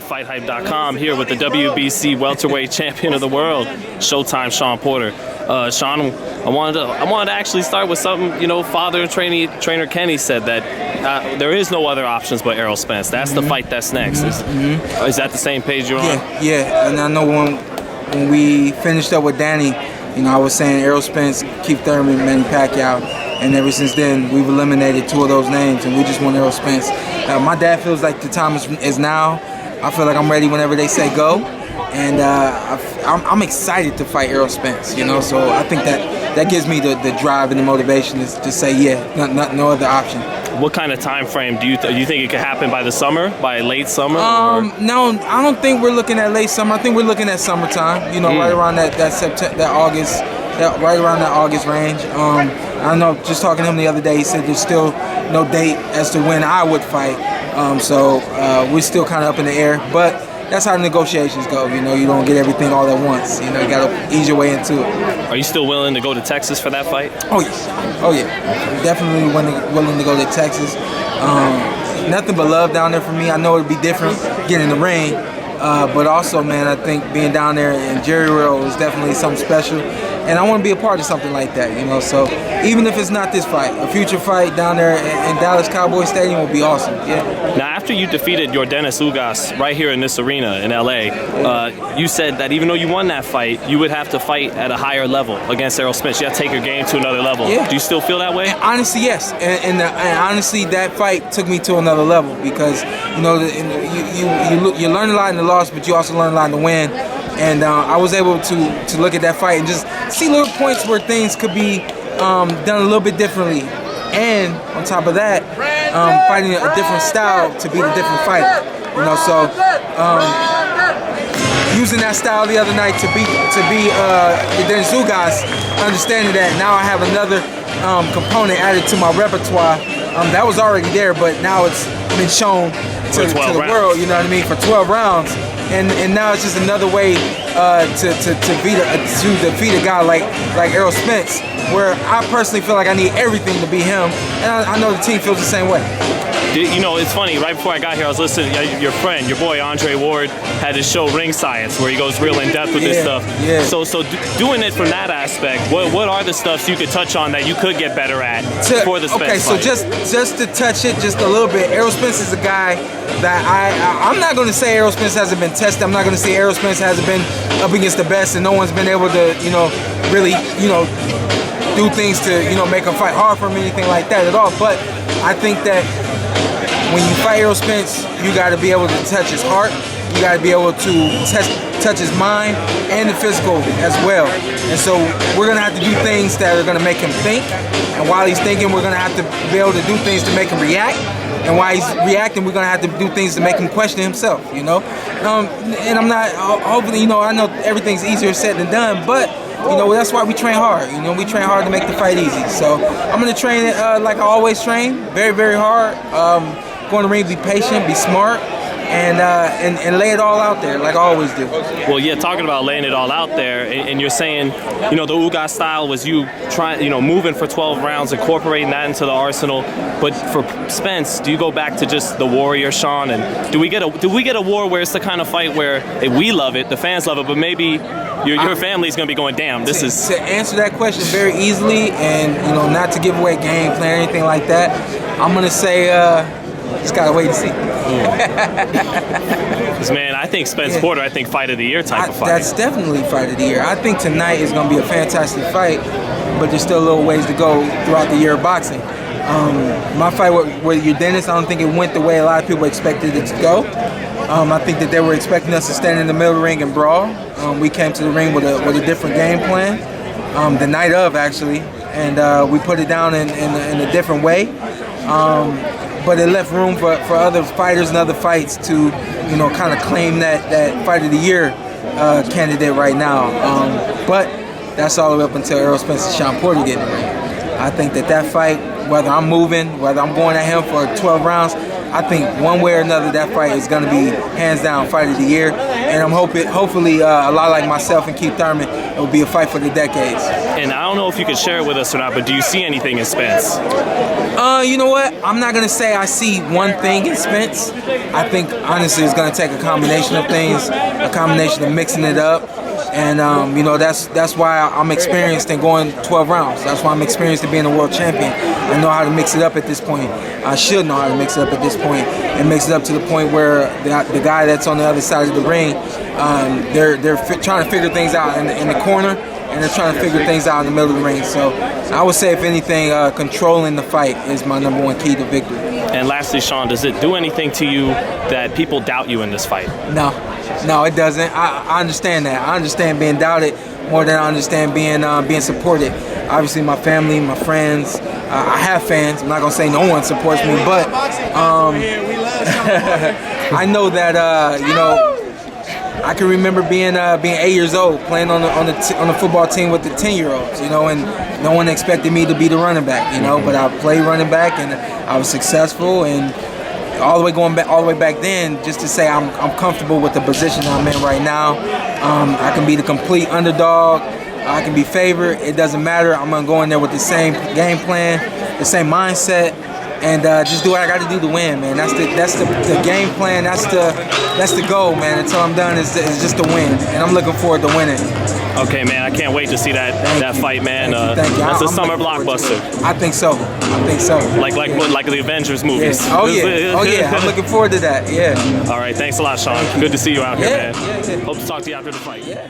right, FightHype.com here with the WBC welterweight champion of the world, Showtime Shawn Porter. Shawn, I wanted to actually start with something. You know, father and trainer Kenny said that there is no other options but Errol Spence. That's the fight that's next. Is that the same page you're on? Yeah. And I know when we finished up with Danny, you know, I was saying Errol Spence, Keith Thurman, Manny Pacquiao, and ever since then we've eliminated 2 of those names, and we just want Errol Spence. My dad feels like the time is now. I feel like I'm ready whenever they say go, and I'm excited to fight Errol Spence. You know, so I think that gives me the drive and the motivation to say no other option. What kind of time frame do you think it could happen by the summer, by late summer? No, I don't think we're looking at late summer. I think we're looking at summertime. You know, right around that September, that August, right around that August range. I know, just talking to him the other day, he said there's still no date as to when I would fight. So we're still kind of up in the air, but that's how the negotiations go. You know, you don't get everything all at once. You know, you got to ease your way into it. Are you still willing to go to Texas for that fight? Oh yeah. Definitely willing to go to Texas. Nothing but love down there for me. I know it'd be different getting in the ring, but also, man, I think being down there in Jerry World is definitely something special. And I want to be a part of something like that, you know. So even if it's not this fight, a future fight down there in Dallas Cowboy Stadium would be awesome. Yeah. Now, after you defeated your Dennis Ugas right here in this arena in LA, you said that even though you won that fight, you would have to fight at a higher level against Errol Spence. You have to take your game to another level. Yeah. Do you still feel that way? And honestly, yes. And honestly, that fight took me to another level because, you know, you learn a lot in the loss, but you also learn a lot in the win. And I was able to look at that fight and just see little points where things could be done a little bit differently. And on top of that, fighting a different style to beat a different fighter. You know, so using that style the other night to beat Dennis Ugas, understanding that now I have another component added to my repertoire. That was already there, but now it's been shown to the world. You know what I mean? For 12 rounds. And now it's just another way to defeat a guy like Errol Spence, where I personally feel like I need everything to beat him, and I know the team feels the same way. You know, it's funny, right before I got here, I was listening, your boy Andre Ward had his show Ring Science, where he goes real in depth with this stuff. Yeah. So doing it from that aspect, what are the stuffs you could touch on that you could get better at for the Spence fight? So just to touch it just a little bit, Errol Spence is a guy that I'm not going to say Errol Spence hasn't been tested. I'm not going to say Errol Spence hasn't been up against the best and no one's been able to, you know, really, you know, do things to, you know, make him fight hard for him, anything like that at all. But I think that when you fight Errol Spence, you got to be able to touch his heart. You got to be able to touch his mind and the physical as well. And so we're going to have to do things that are going to make him think. And while he's thinking, we're going to have to be able to do things to make him react. And while he's reacting, we're going to have to do things to make him question himself, you know. And I'm not, hopefully, you know, I know everything's easier said than done, but you know, that's why we train hard. You know, we train hard to make the fight easy. So I'm going to train it like I always train, very, very hard. Go in the ring, be patient, be smart, and lay it all out there like I always do. Well, yeah, talking about laying it all out there, and you're saying, you know, the Ugas style was you trying, you know, moving for 12 rounds, incorporating that into the arsenal. But for Spence, do you go back to just the warrior Shawn, and do we get a war where it's the kind of fight where we love it, the fans love it, but maybe your family's gonna be going, damn, this is... To answer that question very easily, and you know, not to give away game plan or anything like that, I'm gonna say just gotta wait and see. Man, I think Spence Porter, I think fight of the year type of fight. That's definitely fight of the year. I think tonight is gonna be a fantastic fight, but there's still a little ways to go throughout the year of boxing. My fight with your Dennis, I don't think it went the way a lot of people expected it to go. I think that they were expecting us to stand in the middle of the ring and brawl. We came to the ring with a different game plan, the night of actually, and we put it down in a different way. But it left room for other fighters and other fights to, you know, kind of claim that fight of the year candidate right now. But that's all the way up until Errol Spence and Shawn Porter get in the ring. I think that fight, whether I'm moving, whether I'm going at him for 12 rounds, I think one way or another that fight is going to be hands down fight of the year. And I'm hopefully a lot like myself and Keith Thurman, it will be a fight for the decades. And I don't know if you could share it with us or not, but do you see anything in Spence? You know what? I'm not gonna say I see one thing in Spence. I think honestly it's gonna take a combination of things, a combination of mixing it up. And you know, that's why I'm experienced in going 12 rounds. That's why I'm experienced in being a world champion. I know how to mix it up at this point. I should know how to mix it up at this point, and mix it up to the point where the guy that's on the other side of the ring, they're trying to figure things out in the corner, and they're trying to figure things out in the middle of the ring. So I would say, if anything, controlling the fight is my #1 key to victory. And lastly, Shawn, does it do anything to you that people doubt you in this fight? No, it doesn't. I understand that. I understand being doubted more than I understand being supported. Obviously, my family, my friends. I have fans. I'm not gonna say no one supports me, but I know that you know, I can remember being 8 years old, playing on the football team with the 10-year-olds, you know, and no one expected me to be the running back, you know, but I played running back and I was successful, and all the way back then, just to say I'm comfortable with the position I'm in right now. I can be the complete underdog. I can be favored. It doesn't matter. I'm gonna go in there with the same game plan, the same mindset, and just do what I got to do to win, man. That's the game plan. That's the goal, man. Until I'm done, is just to win, and I'm looking forward to winning. Okay, man. I can't wait to see that fight, man. Thank you. That's a summer blockbuster. I think so. Like the Avengers movies. Yeah. Oh yeah. I'm looking forward to that. Yeah. All right. Thanks a lot, Shawn. Good to see you out here, man. Yeah. Hope to talk to you after the fight. Yeah.